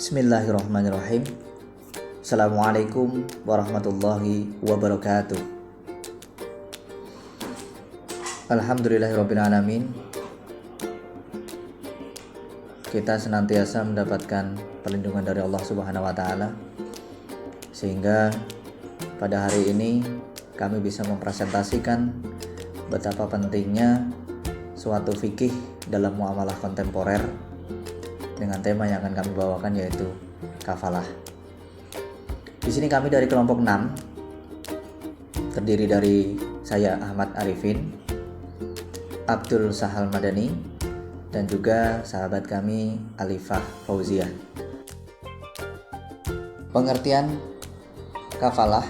Bismillahirrahmanirrahim. Assalamualaikum warahmatullahi wabarakatuh. Alhamdulillahirrabbilalamin. Kita senantiasa mendapatkan perlindungan dari Allah Subhanahu wa Ta'ala, sehingga pada hari ini kami bisa mempresentasikan betapa pentingnya suatu fikih dalam muamalah kontemporer dengan tema yang akan kami bawakan, yaitu kafalah. Di sini kami dari kelompok 6, terdiri dari saya Ahmad Arifin, Abdul Sahal Madani, dan juga sahabat kami Alifah Fauziah. Pengertian kafalah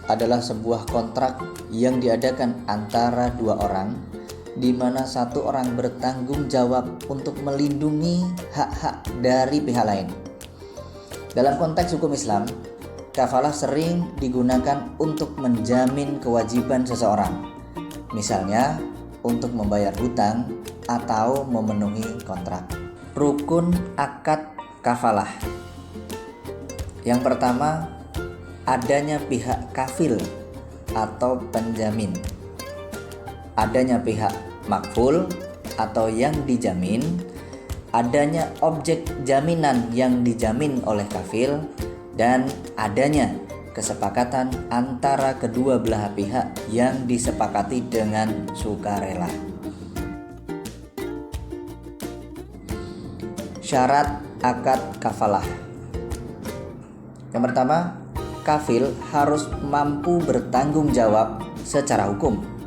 adalah sebuah kontrak yang diadakan antara dua orang, di mana satu orang bertanggung jawab untuk melindungi hak-hak dari pihak lain. Dalam konteks hukum Islam, kafalah sering digunakan untuk menjamin kewajiban seseorang, misalnya untuk membayar hutang atau memenuhi kontrak. Rukun akad kafalah. Yang pertama, adanya pihak kafil atau penjamin, adanya pihak makful atau yang dijamin, adanya objek jaminan yang dijamin oleh kafil, dan adanya kesepakatan antara kedua belah pihak yang disepakati dengan sukarela. Syarat akad kafalah. Yang pertama, kafil harus mampu bertanggung jawab secara hukum.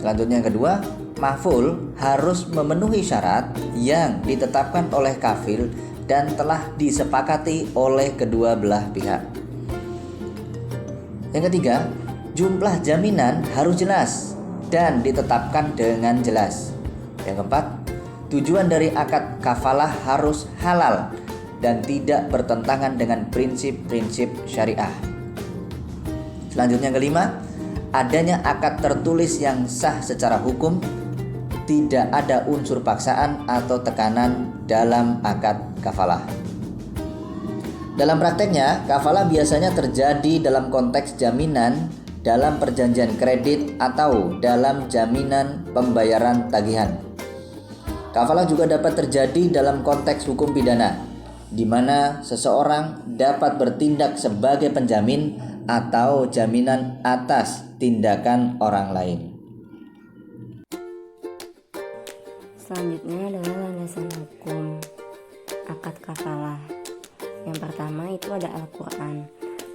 Selanjutnya yang kedua, maf'ul harus memenuhi syarat yang ditetapkan oleh kafil dan telah disepakati oleh kedua belah pihak. Yang ketiga, jumlah jaminan harus jelas dan ditetapkan dengan jelas. Yang keempat, tujuan dari akad kafalah harus halal dan tidak bertentangan dengan prinsip-prinsip syariah. Selanjutnya yang kelima, adanya akad tertulis yang sah secara hukum, tidak ada unsur paksaan atau tekanan dalam akad kafalah. Dalam prakteknya, kafalah biasanya terjadi dalam konteks jaminan dalam perjanjian kredit atau dalam jaminan pembayaran tagihan. Kafalah juga dapat terjadi dalam konteks hukum pidana, di mana seseorang dapat bertindak sebagai penjamin atau jaminan atas tindakan orang lain. Selanjutnya adalah landasan hukum akad kafalah. Yang pertama itu ada Al-Quran.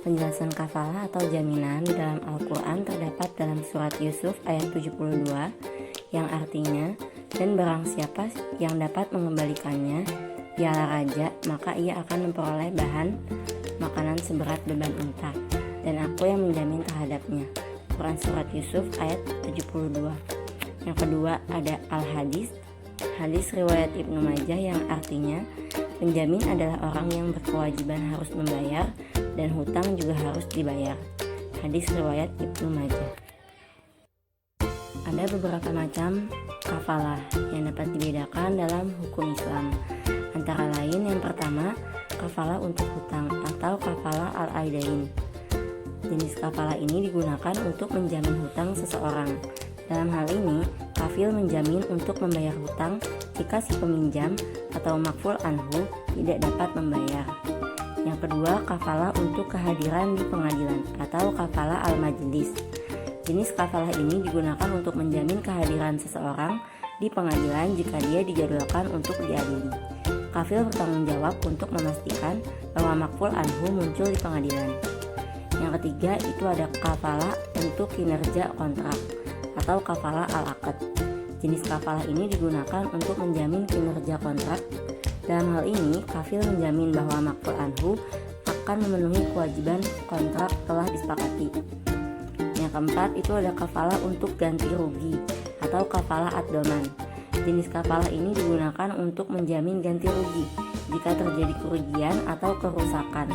Penjelasan kafalah atau jaminan di dalam Al-Quran terdapat dalam surat Yusuf ayat 72, yang artinya, dan barang siapa yang dapat mengembalikannya piala raja, maka ia akan memperoleh bahan makanan seberat beban unta, dan aku yang menjamin terhadapnya. Quran surat Yusuf ayat 72. Yang kedua ada Al-Hadis. Hadis riwayat Ibnu Majah yang artinya, penjamin adalah orang yang berkewajiban harus membayar dan hutang juga harus dibayar. Hadis riwayat Ibnu Majah. Ada beberapa macam kafalah yang dapat dibedakan dalam hukum Islam. Antara lain, yang pertama, kafalah untuk hutang atau kafalah al-aidain. Jenis kafalah ini digunakan untuk menjamin hutang seseorang. Dalam hal ini, kafil menjamin untuk membayar hutang jika si peminjam atau makful anhu tidak dapat membayar. Yang kedua, kafalah untuk kehadiran di pengadilan atau kafalah al-majlis. Jenis kafalah ini digunakan untuk menjamin kehadiran seseorang di pengadilan jika dia dijadwalkan untuk diadili. Kafil bertanggung jawab untuk memastikan bahwa makful anhu muncul di pengadilan. Yang ketiga itu ada kafalah untuk kinerja kontrak atau kafalah al-aqd. Jenis kafalah ini digunakan untuk menjamin kinerja kontrak. Dalam hal ini, kafil menjamin bahwa makful anhu akan memenuhi kewajiban kontrak telah disepakati. Yang keempat itu ada kafalah untuk ganti rugi atau kafalah ad-doman. Jenis kafalah ini digunakan untuk menjamin ganti rugi jika terjadi kerugian atau kerusakan.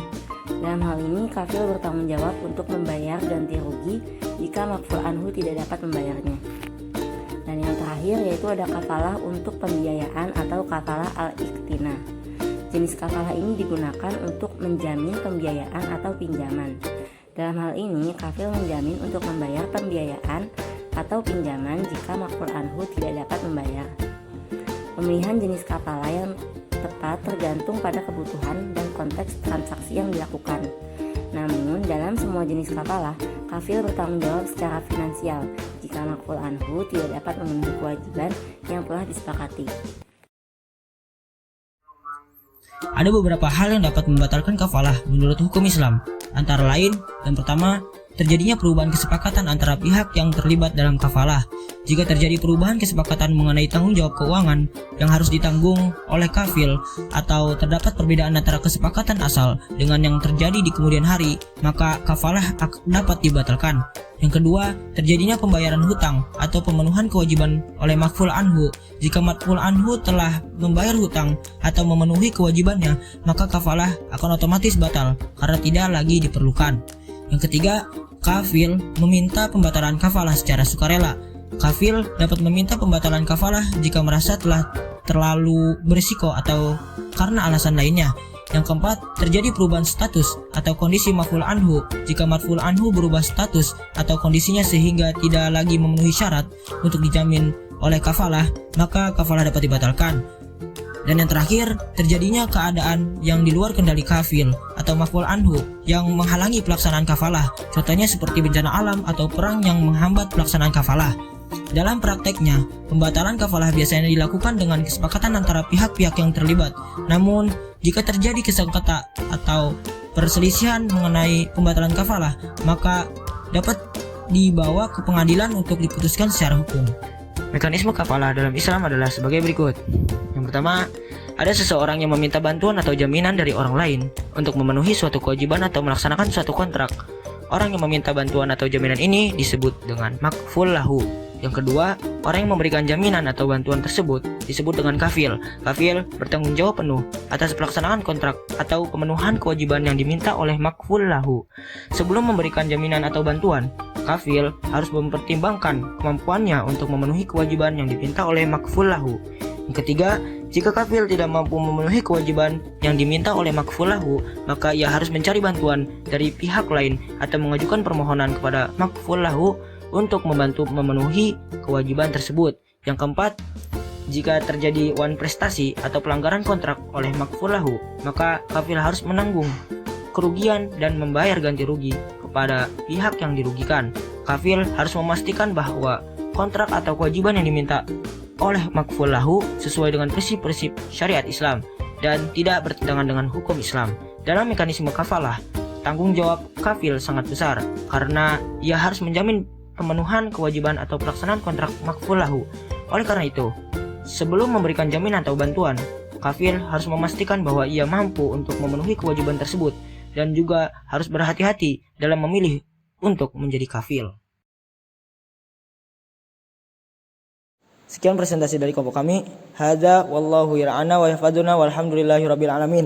Dalam hal ini, kafil bertanggung jawab untuk membayar ganti rugi jika makful anhu tidak dapat membayarnya. Dan yang terakhir terakhir yaitu ada kafalah untuk pembiayaan atau kafalah al-iktina. Jenis kafalah ini digunakan untuk menjamin pembiayaan atau pinjaman. Dalam hal ini, kafil menjamin untuk membayar pembiayaan atau pinjaman jika makful anhu tidak dapat membayar. Pemilihan jenis kafalah yang tepat tergantung pada kebutuhan dan konteks transaksi yang dilakukan. Namun, dalam semua jenis kafalah, kafil bertanggung jawab secara finansial jika makful anhu tidak dapat memenuhi kewajiban yang telah disepakati. Ada beberapa hal yang dapat membatalkan kafalah menurut hukum Islam. Antara lain, yang pertama, terjadinya perubahan kesepakatan antara pihak yang terlibat dalam kafalah. Jika terjadi perubahan kesepakatan mengenai tanggung jawab keuangan yang harus ditanggung oleh kafil, atau terdapat perbedaan antara kesepakatan asal dengan yang terjadi di kemudian hari, maka kafalah dapat dibatalkan. Yang kedua, terjadinya pembayaran hutang atau pemenuhan kewajiban oleh makful anhu. Jika makful anhu telah membayar hutang atau memenuhi kewajibannya, maka kafalah akan otomatis batal karena tidak lagi diperlukan. Yang ketiga, kafil meminta pembatalan kafalah secara sukarela. Kafil dapat meminta pembatalan kafalah jika merasa telah terlalu berisiko atau karena alasan lainnya. Yang keempat, terjadi perubahan status atau kondisi makful anhu. Jika makful anhu berubah status atau kondisinya sehingga tidak lagi memenuhi syarat untuk dijamin oleh kafalah, maka kafalah dapat dibatalkan. Dan yang terakhir, terjadinya keadaan yang di luar kendali kafil atau makful anhu yang menghalangi pelaksanaan kafalah. Contohnya seperti bencana alam atau perang yang menghambat pelaksanaan kafalah. Dalam prakteknya, pembatalan kafalah biasanya dilakukan dengan kesepakatan antara pihak-pihak yang terlibat. Namun, jika terjadi kesengketa atau perselisihan mengenai pembatalan kafalah, maka dapat dibawa ke pengadilan untuk diputuskan secara hukum. Mekanisme kafalah dalam Islam adalah sebagai berikut. Yang pertama, ada seseorang yang meminta bantuan atau jaminan dari orang lain untuk memenuhi suatu kewajiban atau melaksanakan suatu kontrak. Orang yang meminta bantuan atau jaminan ini disebut dengan makful lahu. Yang kedua, orang yang memberikan jaminan atau bantuan tersebut disebut dengan kafil. Kafil bertanggung jawab penuh atas pelaksanaan kontrak atau pemenuhan kewajiban yang diminta oleh makful lahu. Sebelum memberikan jaminan atau bantuan, kafil harus mempertimbangkan kemampuannya untuk memenuhi kewajiban yang diminta oleh makful lahu. Yang ketiga, jika kafil tidak mampu memenuhi kewajiban yang diminta oleh makful lahu, maka ia harus mencari bantuan dari pihak lain atau mengajukan permohonan kepada makful lahu untuk membantu memenuhi kewajiban tersebut. Yang keempat, jika terjadi wan prestasi atau pelanggaran kontrak oleh makful lahu, maka kafil harus menanggung kerugian dan membayar ganti rugi kepada pihak yang dirugikan. Kafil harus memastikan bahwa kontrak atau kewajiban yang diminta oleh makful lahu sesuai dengan prinsip-prinsip syariat Islam dan tidak bertentangan dengan hukum Islam. Dalam mekanisme kafalah, tanggung jawab kafil sangat besar karena ia harus menjamin pemenuhan kewajiban atau pelaksanaan kontrak makful lahu. Oleh karena itu, sebelum memberikan jaminan atau bantuan, kafil harus memastikan bahwa ia mampu untuk memenuhi kewajiban tersebut dan juga harus berhati-hati dalam memilih untuk menjadi kafil. Sekian presentasi dari kelompok kami. Hadza wallahu ya'ana wa yahfadzuna walhamdulillahirabbil alamin.